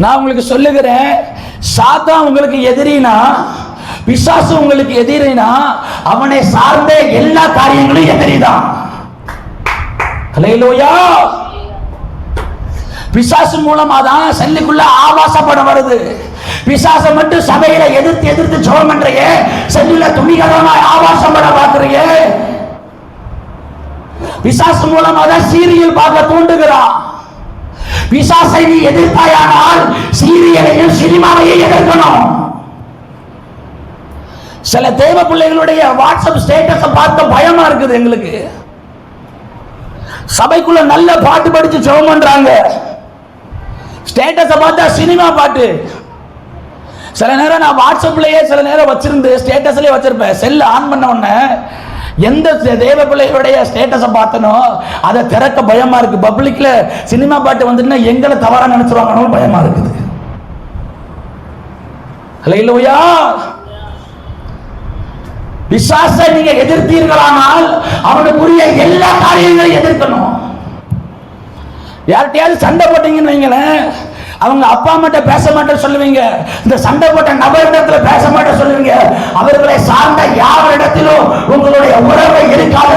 நான் உங்களுக்கு சொல்லுகிறேன், சாத்தான் உங்களுக்கு எதிரினா, பிசாசு உங்களுக்கு எதிரினா, அவனை சார்ந்த எல்லா காரியங்களும் எதிரிதான். ஹல்லேலூயா. பிசாசு மூலமா தான் செல்லுக்குள்ள ஆபாச படம் வருது. பிசாசை மட்டும் சபையில எதிர்த்து எதிர்த்து ஜெபம் பண்றீங்க, செல்லுல துணிகரமா ஆபாச படம் பார்க்கறீங்க. பிசாசு மூலமா தான் சீரியல் பார்க்க தூண்டுகிறான். பிசாசை நீ எதிர்த்தாயானால் சீரியலையும் சினிமாவையும் எதிர்க்கணும். சில தேவ பிள்ளைகளுடைய வாட்ஸ்அப் ஸ்டேட்டஸை பார்த்த பயமா இருக்குது எங்களுக்கு. சபைக்குள்ள நல்ல பாட்டு படிச்சு ஜெபம் பண்றாங்க, ஸ்டேட்டஸை பார்த்தா சினிமா பாட்டு. சில நேரம் நான் வாட்ஸ்அப்லயே சில நேரம் வச்சிருந்து ஸ்டேட்டஸ்லயே வச்சிருப்பேன். செல் ஆன் பண்ண உடனே எந்த தேவ பிள்ளைகளுடைய ஸ்டேட்டஸை பார்த்தனோ அதை திறக்க பயமா இருக்கு. பப்ளிக்ல சினிமா பாட்டு வந்துட்டுன்னா எங்களை தவறா நினைச்சிருவாங்கன்னு பயமா இருக்குது. ஹல்லேலூயா. பிசாசை நீங்க எதிர்த்தீர்களானால் அவனுக்குரிய எல்லா காரியங்களையும் எதிர்க்கணும். யார்கிட்டயாவது சண்டை போட்டீங்கன்னு வைங்களேன், அவங்க அப்பா அம்மாட்ட பேச மாட்டேன்னு சொல்லுவீங்க, இந்த சண்டை போட்ட நபரிடத்துல பேச மாட்டேன்னு சொல்லுவீங்க, அவர்களை சார்ந்த யாரிடத்திலும் உங்களுடைய உறவை இருக்காத